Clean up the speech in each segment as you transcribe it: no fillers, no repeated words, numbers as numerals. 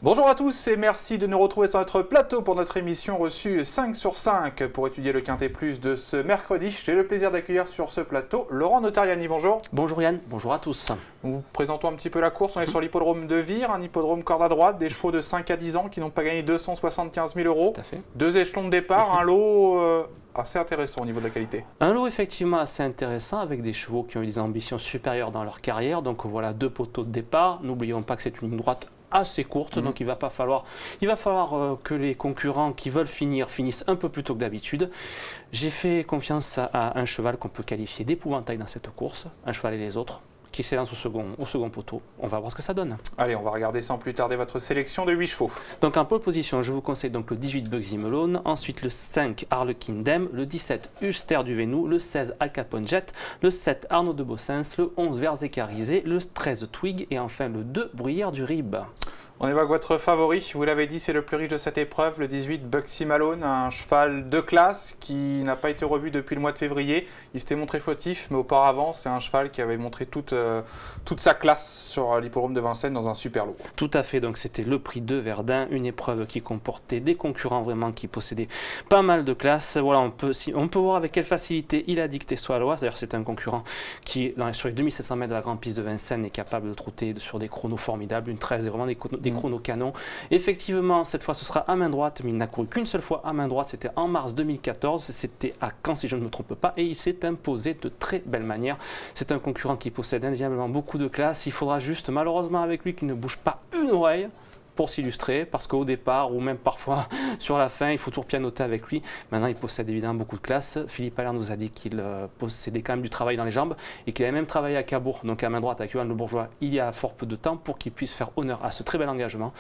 Bonjour à tous et merci de nous retrouver sur notre plateau pour notre émission reçue 5 sur 5 pour étudier le Quintet Plus de ce mercredi. J'ai le plaisir d'accueillir sur ce plateau Laurent Notariani, bonjour. Bonjour Yann, bonjour à tous. Nous vous présentons un petit peu la course, on est sur l'hippodrome de Vire, un hippodrome corde à droite, des chevaux de 5 à 10 ans qui n'ont pas gagné 275 000 €. Tout à fait. 2 échelons de départ, un lot assez intéressant au niveau de la qualité. Un lot effectivement assez intéressant avec des chevaux qui ont eu des ambitions supérieures dans leur carrière. Donc voilà, 2 poteaux de départ. N'oublions pas que c'est une ligne droite assez courte, donc il va falloir que les concurrents qui veulent finir finissent un peu plus tôt que d'habitude. J'ai fait confiance à un cheval qu'on peut qualifier d'épouvantail dans cette course, un cheval et les autres, qui s'élance au second poteau. On va voir ce que ça donne. Allez, on va regarder sans plus tarder votre sélection de 8 chevaux. Donc en pole position, je vous conseille donc le 18 Bugsy Malone, ensuite le 5 Harlequin Dem, le 17 Ulster du Vénou, le 16 Al Capone Jet, le 7 Arnaud de Bossens, le 11 Verzécarisé, le 13 Twig et enfin le 2 Bruyère du Rib. On évoque votre favori, vous l'avez dit, c'est le plus riche de cette épreuve, le 18 Bugsy Malone, un cheval de classe qui n'a pas été revu depuis le mois de février. Il s'était montré fautif, mais auparavant, c'est un cheval qui avait montré toute sa classe sur l'hippodrome de Vincennes dans un super lot. Tout à fait, donc c'était le prix de Verdun, une épreuve qui comportait des concurrents vraiment qui possédaient pas mal de classe. Voilà, on peut voir avec quelle facilité il a dicté Swallow. C'est-à-dire c'est un concurrent qui, sur les 2700 mètres de la grande piste de Vincennes, est capable de trotter sur des chronos formidables, une 13 et vraiment des chronos canons. Effectivement, cette fois ce sera à main droite, mais il n'a couru qu'une seule fois à main droite, c'était en mars 2014, c'était à Caen si je ne me trompe pas, et il s'est imposé de très belle manière. C'est un concurrent qui possède indéniablement beaucoup de classe, il faudra juste malheureusement avec lui qu'il ne bouge pas une oreille pour s'illustrer, parce qu'au départ, ou même parfois sur la fin, il faut toujours pianoter avec lui. Maintenant, il possède évidemment beaucoup de classe. Philippe Allaire nous a dit qu'il possédait quand même du travail dans les jambes et qu'il avait même travaillé à Cabourg, donc à main droite avec Johan Le Bourgeois, il y a fort peu de temps pour qu'il puisse faire honneur à ce très bel engagement.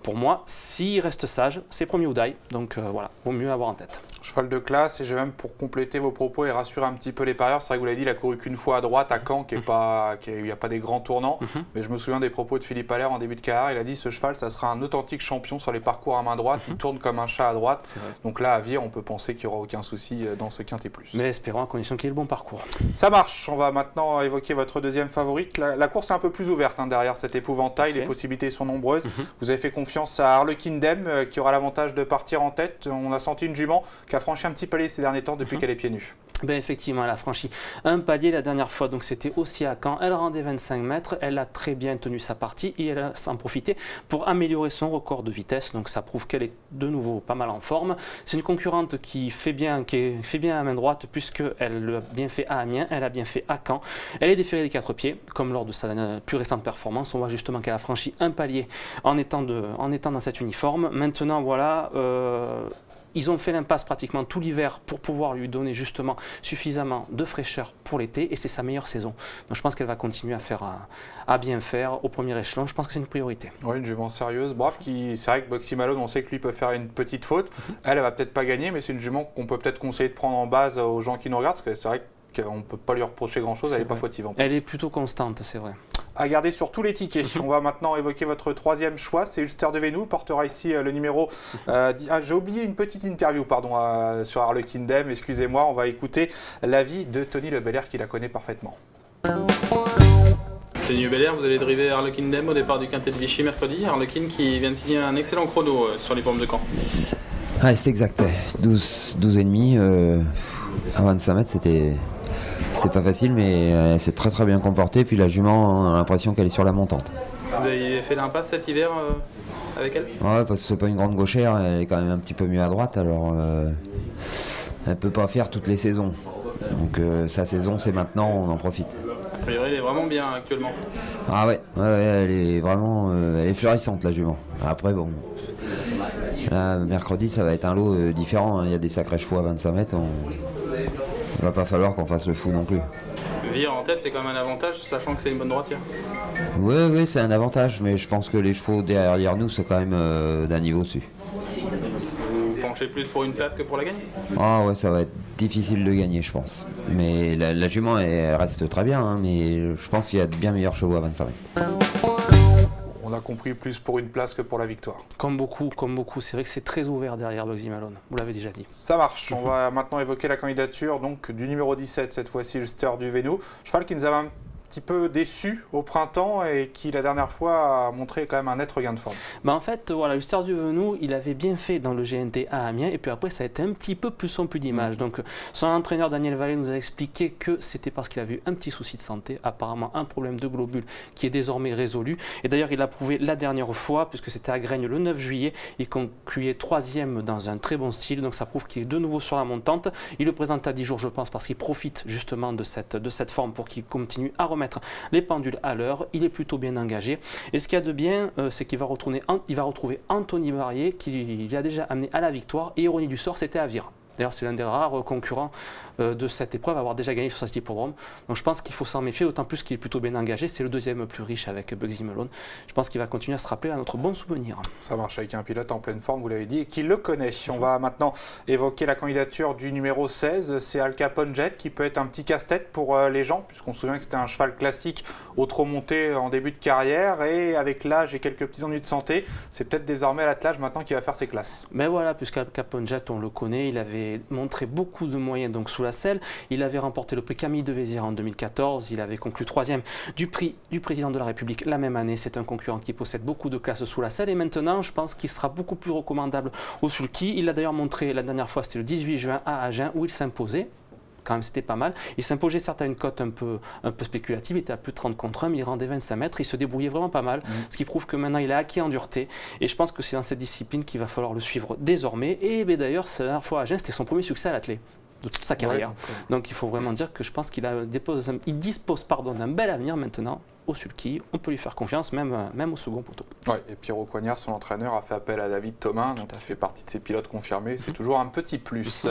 Pour moi, s'il reste sage, c'est premier ou die, donc voilà, vaut mieux l'avoir en tête. Cheval de classe, et j'ai même pour compléter vos propos et rassurer un petit peu les parieurs, c'est vrai que vous l'avez dit, il a couru qu'une fois à droite à Caen, il n'y a pas des grands tournants, mais je me souviens des propos de Philippe Allaire en début de carrière, il a dit ce cheval, ça sera un authentique champion sur les parcours à main droite, il tourne comme un chat à droite, donc là à Vire, on peut penser qu'il n'y aura aucun souci dans ce Quintet Plus. Mais espérons à condition qu'il ait le bon parcours. Ça marche, on va maintenant évoquer votre deuxième favorite. La course est un peu plus ouverte derrière cet épouvantail, les possibilités sont nombreuses. Vous avez fait confiance à Harlequin Dem qui aura l'avantage de partir en tête. On a senti une jument qui a franchi un petit palier ces derniers temps depuis qu'elle est pieds nus. Ben effectivement, elle a franchi un palier la dernière fois, donc c'était aussi à Caen. Elle rendait 25 mètres, elle a très bien tenu sa partie et elle a en profité pour améliorer son record de vitesse. Donc ça prouve qu'elle est de nouveau pas mal en forme. C'est une concurrente qui fait bien à main droite puisqu'elle l'a bien fait à Amiens, elle a bien fait à Caen. Elle est déférée des 4 pieds, comme lors de sa plus récente performance. On voit justement qu'elle a franchi un palier en étant dans cet uniforme. Maintenant, voilà. Ils ont fait l'impasse pratiquement tout l'hiver pour pouvoir lui donner justement suffisamment de fraîcheur pour l'été et c'est sa meilleure saison. Donc je pense qu'elle va continuer à bien faire au premier échelon. Je pense que c'est une priorité. Oui, une jument sérieuse. Bref, c'est vrai que Bugsy Malone, on sait que lui peut faire une petite faute. Elle va peut-être pas gagner, mais c'est une jument qu'on peut peut-être conseiller de prendre en base aux gens qui nous regardent parce que c'est vrai qu'on ne peut pas lui reprocher grand-chose, elle n'est pas fautive en plus. Elle est plutôt constante, c'est vrai. À garder sur tous les tickets. On va maintenant évoquer votre troisième choix, c'est Ulster de Vénou, portera ici le numéro... j'ai oublié une petite interview sur Harlequin Dem, excusez-moi, on va écouter l'avis de Tony Le Belair qui la connaît parfaitement. Tony Le Belair, vous allez driver Harlequin Dem au départ du Quintet de Vichy mercredi. Harlequin qui vient de signer un excellent chrono sur les pommes de Caen. Ouais, c'est exact, 12,5 à 25 mètres, c'était pas facile, mais elle s'est très très bien comportée. Puis la jument, on a l'impression qu'elle est sur la montante. Vous avez fait l'impasse cet hiver avec elle? Ouais, parce que c'est pas une grande gauchère, elle est quand même un petit peu mieux à droite, alors elle peut pas faire toutes les saisons. Donc sa saison, c'est maintenant, on en profite. A priori, elle est vraiment bien actuellement. Ah ouais, elle est vraiment elle est florissante la jument. Après bon, là, mercredi ça va être un lot différent, il y a des sacrés chevaux à 25 mètres. Il va pas falloir qu'on fasse le fou non plus. Vire en tête, c'est quand même un avantage, sachant que c'est une bonne droitière. Oui, c'est un avantage, mais je pense que les chevaux derrière nous, c'est quand même d'un niveau dessus. Vous penchez plus pour une place que pour la gagner? Ah ouais, ça va être difficile de gagner, je pense. Mais la jument, elle reste très bien, mais je pense qu'il y a de bien meilleurs chevaux à 25 mètres. On a compris, plus pour une place que pour la victoire. Comme beaucoup. C'est vrai que c'est très ouvert derrière Bugsy Malone. Vous l'avez déjà dit. Ça marche. On va maintenant évoquer la candidature donc, du numéro 17, cette fois-ci Ulster du Vénou. Cheval qui nous avait un petit peu déçu au printemps et qui la dernière fois a montré quand même un net regain de forme. En fait, voilà, Luster Duvenou, il avait bien fait dans le GNT à Amiens et puis après ça a été un petit peu plus son plus d'image. Donc son entraîneur Daniel Vallée nous a expliqué que c'était parce qu'il avait eu un petit souci de santé, apparemment un problème de globules qui est désormais résolu. Et d'ailleurs il l'a prouvé la dernière fois puisque c'était à Graignes le 9 juillet, il concluait 3e dans un très bon style, donc ça prouve qu'il est de nouveau sur la montante. Il le présente à 10 jours je pense parce qu'il profite justement de cette forme pour qu'il continue à remettre les pendules à l'heure. Il est plutôt bien engagé et ce qu'il y a de bien c'est qu'il va retrouver Anthony Barrier qu'il a déjà amené à la victoire et ironie du sort c'était à Vire. D'ailleurs, c'est l'un des rares concurrents de cette épreuve à avoir déjà gagné sur cet hippodrome. Donc je pense qu'il faut s'en méfier, d'autant plus qu'il est plutôt bien engagé. C'est le deuxième plus riche avec Bugsy Malone. Je pense qu'il va continuer à se rappeler à notre bon souvenir. Ça marche avec un pilote en pleine forme, vous l'avez dit, et qui le connaît. On va maintenant évoquer la candidature du numéro 16. C'est Al Capone Jet qui peut être un petit casse-tête pour les gens, puisqu'on se souvient que c'était un cheval classique au trot monté en début de carrière. Et avec l'âge et quelques petits ennuis de santé, c'est peut-être désormais à l'attelage maintenant qu'il va faire ses classes. Mais voilà, puisqu'Al Capone Jet, on le connaît, il avait montré beaucoup de moyens donc sous la selle. Il avait remporté le prix Camille de Vézire en 2014. Il avait conclu 3e du prix du président de la République la même année. C'est un concurrent qui possède beaucoup de classes sous la selle. Et maintenant, je pense qu'il sera beaucoup plus recommandable au sulky. Il l'a d'ailleurs montré la dernière fois, c'était le 18 juin à Agen où il s'imposait. Quand même, c'était pas mal. Il s'imposait certes à une cote un peu spéculative. Il était à plus de 30 contre 1, mais il rendait 25 mètres. Il se débrouillait vraiment pas mal. Ce qui prouve que maintenant, il a acquis en dureté. Et je pense que c'est dans cette discipline qu'il va falloir le suivre désormais. Et d'ailleurs, la dernière fois à Agen, c'était son premier succès à l'attelé de toute sa carrière. Ouais, donc il faut vraiment dire que je pense qu'il dispose d'un bel avenir maintenant au sulky. On peut lui faire confiance, même au second poteau. Ouais, et Pierrot Coignard, son entraîneur, a fait appel à David Thomas, donc il fait partie de ses pilotes confirmés. C'est toujours un petit plus.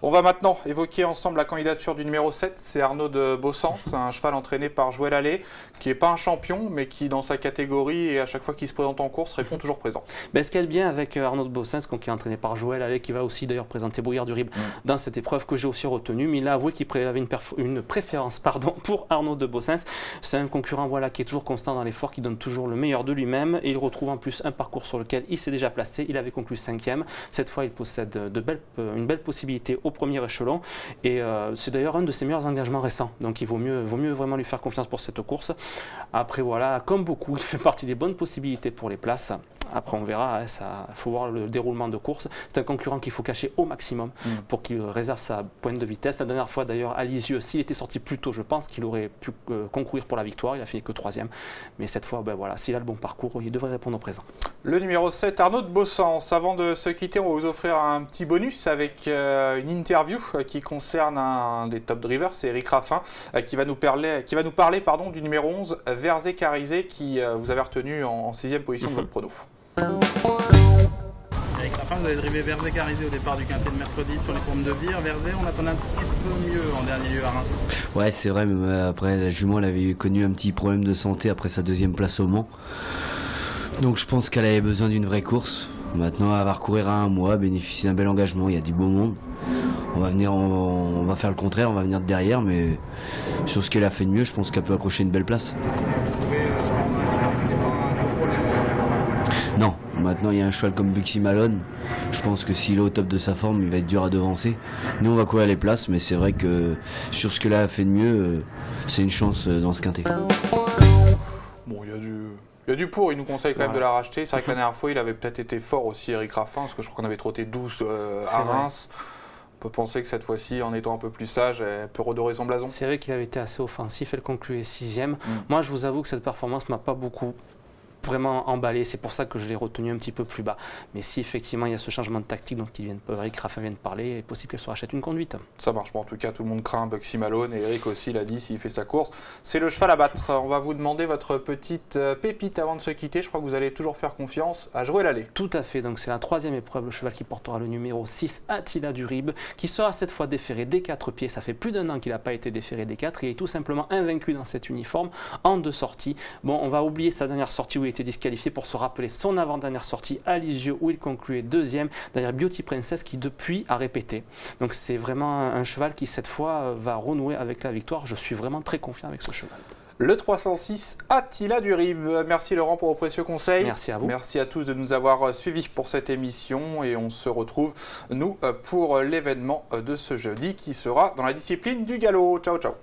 On va maintenant évoquer ensemble la candidature du numéro 7. C'est Arnaud de Bossens, un cheval entraîné par Joël Allais, qui n'est pas un champion, mais qui, dans sa catégorie, et à chaque fois qu'il se présente en course, répond toujours présent. Ce qu'il y a de bien avec Arnaud de Bossens, qui est entraîné par Joël Allais, qui va aussi d'ailleurs présenter Brouillard du Rib dans cette épreuve que j'ai aussi retenue, mais il a avoué qu'il avait une préférence pour Arnaud de Bossens. C'est un concurrent qui est toujours constant dans l'effort, qui donne toujours le meilleur de lui-même, et il retrouve en plus un parcours sur lequel il s'est déjà placé. Il avait conclu 5e. Cette fois, il possède une belle possibilité au premier échelon, et c'est d'ailleurs un de ses meilleurs engagements récents. Donc il vaut mieux vraiment lui faire confiance pour cette course. Après voilà, comme beaucoup, il fait partie des bonnes possibilités pour les places. Après on verra, il faut voir le déroulement de course. C'est un concurrent qu'il faut cacher au maximum pour qu'il réserve sa pointe de vitesse. La dernière fois d'ailleurs à Lisieux, s'il était sorti plus tôt, je pense qu'il aurait pu concourir pour la victoire. Il a fini que 3e. Mais cette fois, voilà, s'il a le bon parcours, il devrait répondre au présent. Le numéro 7, Arnaud de Bossens. Avant de se quitter, on va vous offrir un petit bonus avec une interview qui concerne un des top drivers, c'est Eric Raffin, qui va nous parler du numéro 11, Verzé Carizé, qui vous avait retenu en 6e position de votre prono. Eric Raffin, vous avez drivé Verzé Carizé au départ du quintet de mercredi sur les courbes de Vire. Verzé, on attendait un petit peu mieux en dernier lieu à Reims. Ouais, c'est vrai, mais après la jument elle avait connu un petit problème de santé après sa 2e place au Mans. Donc je pense qu'elle avait besoin d'une vraie course. Maintenant elle va recourir à un mois, bénéficier d'un bel engagement, il y a du beau monde. On va faire le contraire, on va venir de derrière, mais sur ce qu'elle a fait de mieux, je pense qu'elle peut accrocher une belle place. Non, maintenant il y a un cheval comme Bugsy Malone. Je pense que s'il est au top de sa forme, il va être dur à devancer. Nous on va courir les places, mais c'est vrai que sur ce qu'elle a fait de mieux, c'est une chance dans ce quintet. Bon, il y a du pour, il nous conseille quand même de la racheter. C'est vrai que la dernière fois, il avait peut-être été fort aussi, Eric Raffin, parce que je crois qu'on avait trotté 12 à Reims. On peut penser que cette fois-ci, en étant un peu plus sage, elle peut redorer son blason. C'est vrai qu'il avait été assez offensif, elle concluait 6e. Moi, je vous avoue que cette performance ne m'a pas beaucoup vraiment emballé, c'est pour ça que je l'ai retenu un petit peu plus bas. Mais si effectivement il y a ce changement de tactique dont Eric Raffin vient de parler, il est possible qu'elle se rachète une conduite. Ça marche pas, en tout cas tout le monde craint Bugsy Malone et Eric aussi l'a dit, s'il fait sa course, c'est le cheval à battre. On va vous demander votre petite pépite avant de se quitter, je crois que vous allez toujours faire confiance à Joël Allais. Tout à fait, donc c'est la 3e épreuve, le cheval qui portera le numéro 6, Attila du Rib, qui sera cette fois déféré des 4 pieds. Ça fait plus d'1 an qu'il n'a pas été déféré des 4, il est tout simplement invaincu dans cet uniforme en 2 sorties. Bon, on va oublier sa dernière sortie où il était disqualifié pour se rappeler son avant-dernière sortie à Lisieux où il concluait 2e derrière Beauty Princess qui depuis a répété. Donc c'est vraiment un cheval qui cette fois va renouer avec la victoire. Je suis vraiment très confiant avec ce cheval. Le 306, Attila du Rib. Merci Laurent pour vos précieux conseils. Merci à vous. Merci à tous de nous avoir suivis pour cette émission et on se retrouve nous pour l'événement de ce jeudi qui sera dans la discipline du galop. Ciao ciao.